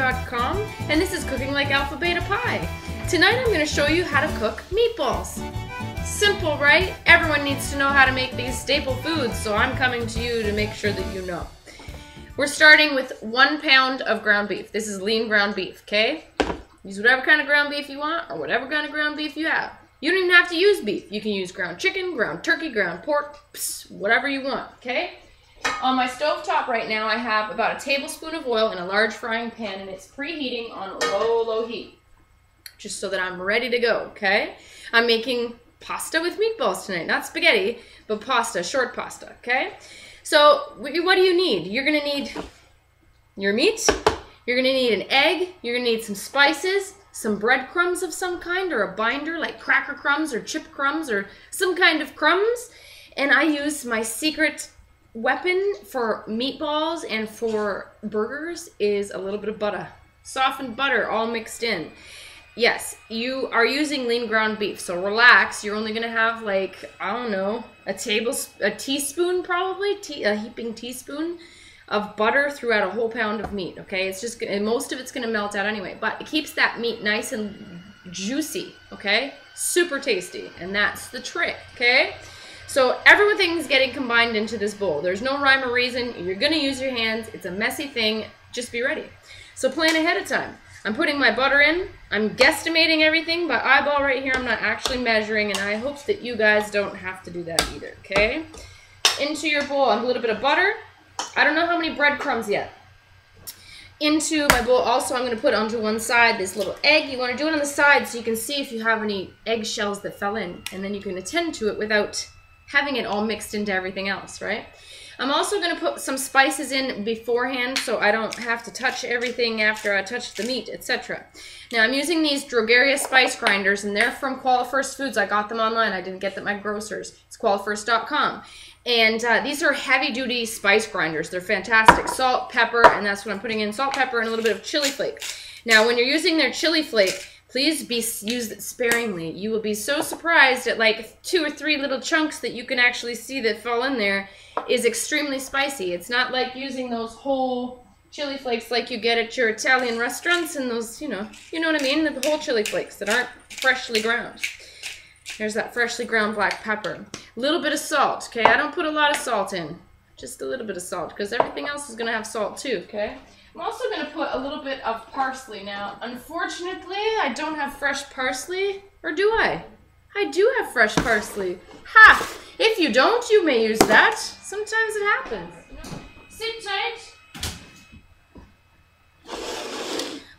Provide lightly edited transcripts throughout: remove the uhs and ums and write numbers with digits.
untitled.com, and this is Cooking Like Alpha Beta Pie. Tonight I'm going to show you how to cook meatballs. Simple, right? Everyone needs to know how to make these staple foods, so I'm coming to you to make sure that you know. We're starting with 1 pound of ground beef. This is lean ground beef, okay? Use whatever kind of ground beef you want, or whatever kind of ground beef you have. You don't even have to use beef. You can use ground chicken, ground turkey, ground pork, whatever you want, okay? On my stovetop right now, I have about a tablespoon of oil in a large frying pan, and it's preheating on low heat, just so that I'm ready to go, okay? I'm making pasta with meatballs tonight, not spaghetti, but pasta, short pasta, okay? So what do you need? You're gonna need your meat, you're gonna need an egg, you're gonna need some spices, some breadcrumbs of some kind, or a binder like cracker crumbs or chip crumbs or some kind of crumbs, and I use my secret weapon for meatballs and for burgers is a little bit of butter. Softened butter all mixed in. Yes, you are using lean ground beef, so relax. You're only going to have like, I don't know, a teaspoon probably, a heaping teaspoon of butter throughout a whole pound of meat, okay? It's just, most of it's going to melt out anyway, but it keeps that meat nice and juicy, okay? Super tasty, and that's the trick, okay? So everything's getting combined into this bowl. There's no rhyme or reason. You're going to use your hands. It's a messy thing. Just be ready. So plan ahead of time. I'm putting my butter in. I'm guesstimating everything by eyeball right here. I'm not actually measuring, and I hope that you guys don't have to do that either, okay? Into your bowl, a little bit of butter. I don't know how many breadcrumbs yet. Into my bowl also, I'm going to put onto one side this little egg. You want to do it on the side so you can see if you have any eggshells that fell in, and then you can attend to it without having it all mixed into everything else, right? I'm also going to put some spices in beforehand so I don't have to touch everything after I touch the meat, etc. Now I'm using these Drogeria spice grinders, and they're from Qualifirst Foods. I got them online. I didn't get them at my grocer's. It's qualifirst.com. And these are heavy-duty spice grinders. They're fantastic. Salt, pepper, and that's what I'm putting in. Salt, pepper, and a little bit of chili flake. Now when you're using their chili flake, please use it sparingly. You will be so surprised at like 2 or 3 little chunks that you can actually see that fall in there is extremely spicy. It's not like using those whole chili flakes like you get at your Italian restaurants and those, you know what I mean? The whole chili flakes that aren't freshly ground. There's that freshly ground black pepper. A little bit of salt, okay? I don't put a lot of salt in. Just a little bit of salt because everything else is going to have salt too, okay? I'm also going to put a little bit of parsley. Now, unfortunately, I don't have fresh parsley. Or do I? I do have fresh parsley. Ha! If you don't, you may use that. Sometimes it happens. Sit tight.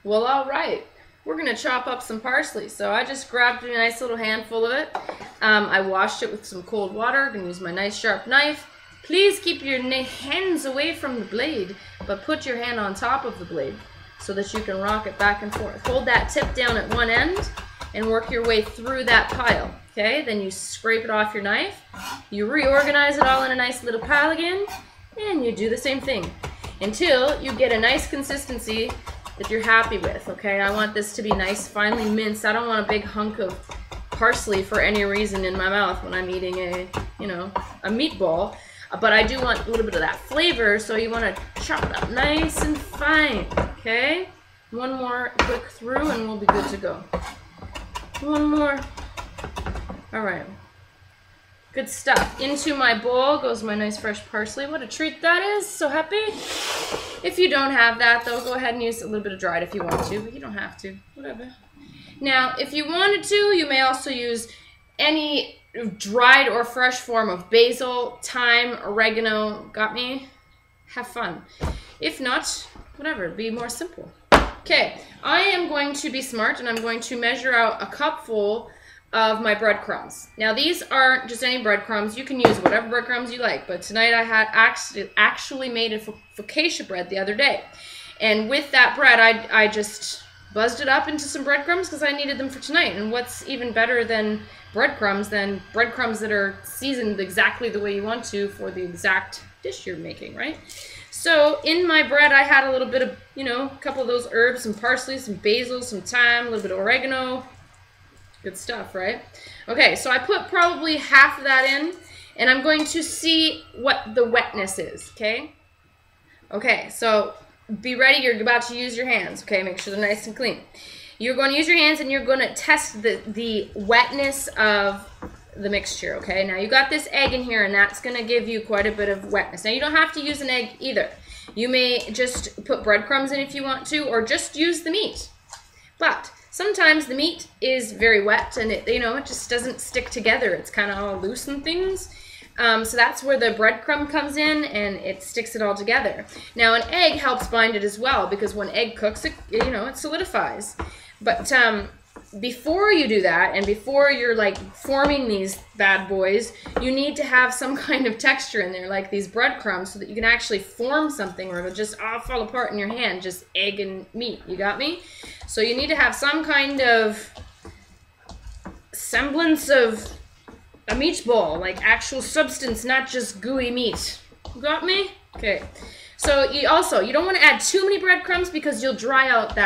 Well, all right. We're going to chop up some parsley. So I just grabbed a nice little handful of it. I washed it with some cold water. I'm going to use my nice sharp knife. Please keep your hands away from the blade, but put your hand on top of the blade so that you can rock it back and forth. Hold that tip down at one end and work your way through that pile, okay? Then you scrape it off your knife, you reorganize it all in a nice little pile again, and you do the same thing until you get a nice consistency that you're happy with, okay? I want this to be nice, finely minced. I don't want a big hunk of parsley for any reason in my mouth when I'm eating a meatball. But I do want a little bit of that flavor, so you want to chop it up nice and fine, okay? One more quick through and we'll be good to go. One more. All right. Good stuff. Into my bowl goes my nice fresh parsley. What a treat that is. So happy. If you don't have that, though, go ahead and use a little bit of dried if you want to, but you don't have to. Whatever. Now, if you wanted to, you may also use any dried or fresh form of basil, thyme, oregano. Got me? Have fun. If not, whatever, be more simple. Okay, I am going to be smart and I'm going to measure out a cupful of my breadcrumbs. Now these aren't just any breadcrumbs. You can use whatever breadcrumbs you like, but tonight I had actually made a focaccia bread the other day. And with that bread, I just buzzed it up into some breadcrumbs because I needed them for tonight. And what's even better than breadcrumbs that are seasoned exactly the way you want to for the exact dish you're making, right? So in my bread, I had a little bit of, a couple of those herbs, some parsley, some basil, some thyme, a little bit of oregano. Good stuff, right? Okay, so I put probably half of that in, and I'm going to see what the wetness is, okay? Okay, so be ready. You're about to use your hands, okay? Make sure they're nice and clean. You're going to use your hands and you're going to test the wetness of the mixture, okay? Now you got this egg in here and that's going to give you quite a bit of wetness. Now you don't have to use an egg either. You may just put breadcrumbs in if you want to, or just use the meat. But sometimes the meat is very wet and it just doesn't stick together. It's kind of all loose and things. So that's where the breadcrumb comes in and it sticks it all together. Now an egg helps bind it as well because when egg cooks, it solidifies. But before you do that and before you're like forming these bad boys, you need to have some kind of texture in there, like these breadcrumbs, so that you can actually form something or it'll just all fall apart in your hand, just egg and meat. You got me? So you need to have some kind of semblance of a meatball, like actual substance, not just gooey meat. You got me? Okay. So you don't want to add too many breadcrumbs because you'll dry out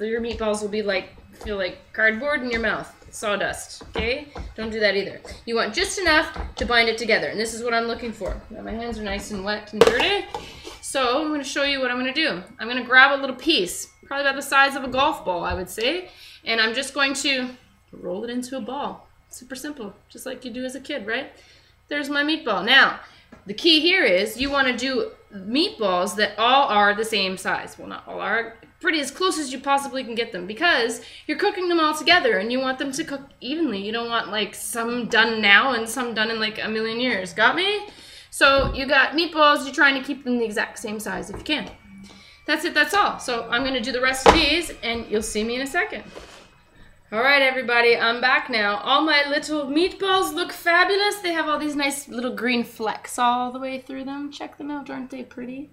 your meatballs will be like, feel like cardboard in your mouth, sawdust, okay? Don't do that either. You want just enough to bind it together, and this is what I'm looking for. Now my hands are nice and wet and dirty, so I'm going to show you what I'm going to do. I'm going to grab a little piece, probably about the size of a golf ball, I would say, and I'm just going to roll it into a ball. Super simple, just like you do as a kid, right? There's my meatball. Now, the key here is you want to do meatballs that all are the same size. Well, not all are. Pretty as close as you possibly can get them because you're cooking them all together and you want them to cook evenly. You don't want like some done now and some done in like a million years. Got me? So you got meatballs, you're trying to keep them the exact same size if you can. That's it, that's all. So I'm going to do the rest of these and you'll see me in a second. Alright everybody, I'm back now. All my little meatballs look fabulous. They have all these nice little green flecks all the way through them. Check them out, aren't they pretty?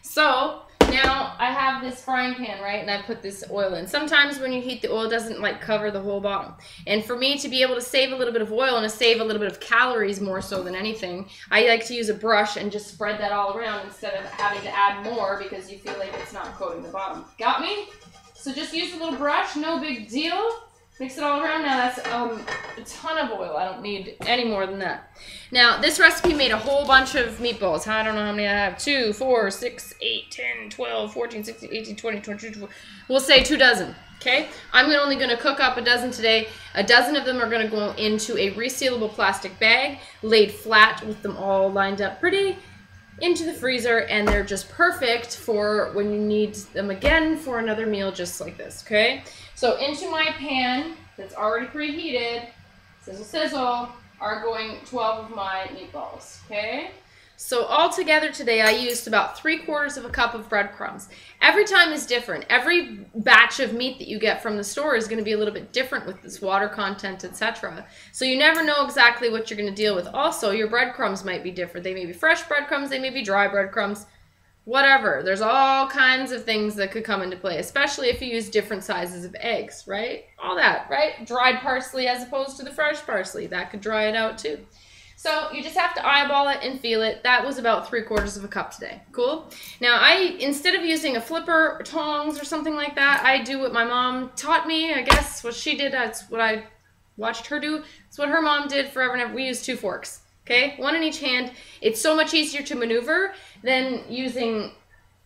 So now I have this frying pan, right, and I put this oil in. Sometimes when you heat the oil, it doesn't like cover the whole bottom. And for me to be able to save a little bit of oil and to save a little bit of calories more so than anything, I like to use a brush and just spread that all around instead of having to add more because you feel like it's not coating the bottom. Got me? So just use a little brush, no big deal. Mix it all around. Now that's a ton of oil. I don't need any more than that. Now this recipe made a whole bunch of meatballs. I don't know how many I have. 2, 4, 6, 8, 10, 12, 14, 16, 18, 20, 22, 24. We'll say 2 dozen. Okay? I'm only going to cook up a dozen today. A dozen of them are going to go into a resealable plastic bag, laid flat with them all lined up pretty, into the freezer, and they're just perfect for when you need them again for another meal just like this, okay? So into my pan that's already preheated, sizzle sizzle, are going 12 of my meatballs, okay? So all together today I used about 3/4 of a cup of breadcrumbs. Every time is different. Every batch of meat that you get from the store is going to be a little bit different with this water content, etc. So you never know exactly what you're going to deal with. Also, your breadcrumbs might be different. They may be fresh breadcrumbs, they may be dry breadcrumbs, whatever. There's all kinds of things that could come into play, especially if you use different sizes of eggs, right? All that, right? Dried parsley as opposed to the fresh parsley. That could dry it out too. So you just have to eyeball it and feel it. That was about 3/4 of a cup today. Cool? Now instead of using a flipper or tongs or something like that, I do what my mom taught me. I guess what she did, that's what I watched her do. It's what her mom did forever and ever. We use 2 forks. Okay? 1 in each hand. It's so much easier to maneuver than using,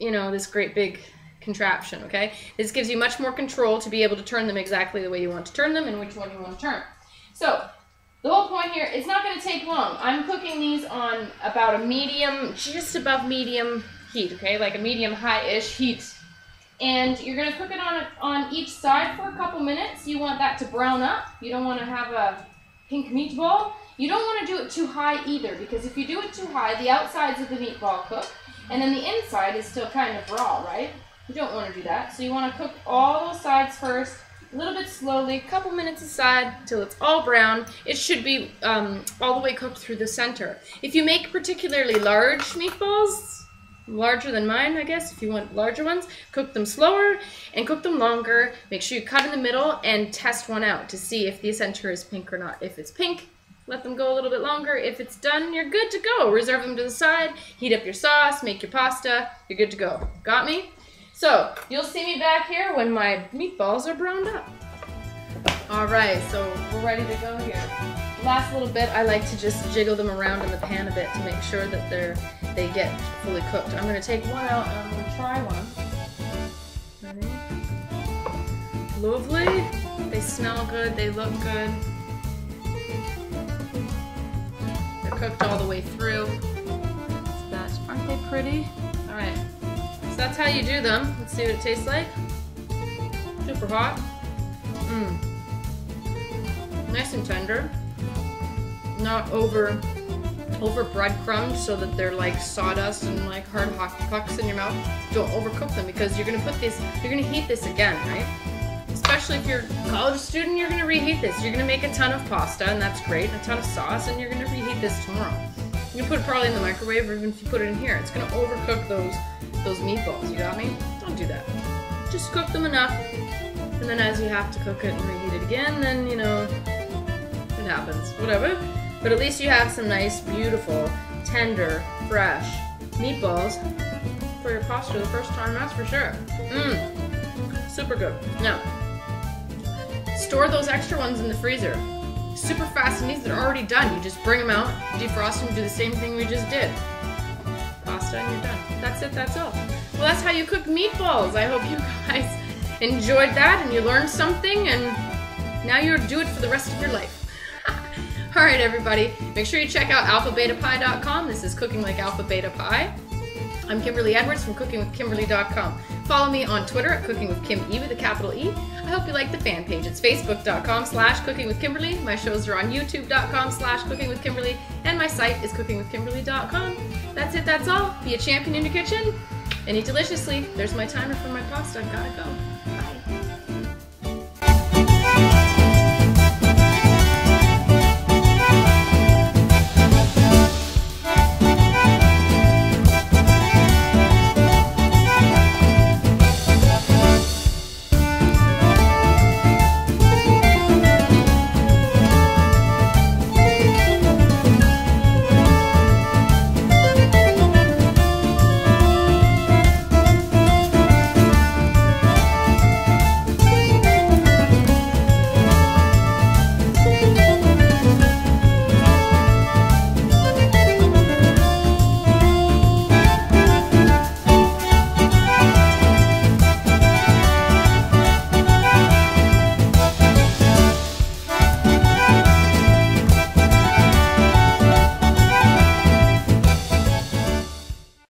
this great big contraption, okay? This gives you much more control to be able to turn them exactly the way you want to turn them and which one you want to turn. So the whole point here, it's not going to take long. I'm cooking these on about a medium, just above medium heat, okay? Like a medium high-ish heat. And you're going to cook it on each side for a couple minutes. You want that to brown up. You don't want to have a pink meatball. You don't want to do it too high either, because if you do it too high, the outsides of the meatball cook, and then the inside is still kind of raw, right? You don't want to do that. So you want to cook all those sides first, a little bit slowly, a couple minutes aside until it's all brown. It should be all the way cooked through the center. If you make particularly large meatballs, larger than mine, I guess, if you want larger ones, cook them slower and cook them longer. Make sure you cut in the middle and test one out to see if the center is pink or not. If it's pink, let them go a little bit longer. If it's done, you're good to go. Reserve them to the side, heat up your sauce, make your pasta, you're good to go. Got me? So, you'll see me back here when my meatballs are browned up. Alright, so we're ready to go here. Last little bit, I like to just jiggle them around in the pan a bit to make sure that they get fully cooked. I'm going to take one out and I'm going to try one. Ready? Lovely. They smell good. They look good. They're cooked all the way through. Aren't they pretty? All right. So that's how you do them. Let's see what it tastes like. Super hot. Nice and tender. Not over breadcrumbed so that they're like sawdust and like hard hockey pucks in your mouth. Don't overcook them because you're gonna heat this again, right? Especially if you're a college student, you're gonna reheat this. You're gonna make a ton of pasta, and that's great, and a ton of sauce, and you're gonna reheat this tomorrow. You can put it probably in the microwave, or even if you put it in here, it's gonna overcook those meatballs. You got me? Don't do that. Just cook them enough, and then as you have to cook it and reheat it again, then you know it happens. Whatever. But at least you have some nice, beautiful, tender, fresh meatballs for your pasta the first time. That's for sure. Super good. Now, store those extra ones in the freezer. Super fast, and these are already done. You just bring them out, defrost them, do the same thing we just did. Pasta, and you're done. That's it, that's all. Well, that's how you cook meatballs. I hope you guys enjoyed that and you learned something, and now you'll do it for the rest of your life. All right, everybody, make sure you check out alphabetapie.com. This is Cooking Like Alpha Beta Pie. I'm Kimberly Edwards from cookingwithkimberly.com. Follow me on Twitter at cookingwithkime with a capital E. I hope you like the fan page. It's facebook.com/cookingwithkimberly. My shows are on youtube.com/cookingwithkimberly. And my site is cookingwithkimberly.com. That's it, that's all. Be a champion in your kitchen and eat deliciously. There's my timer for my pasta. I've gotta go.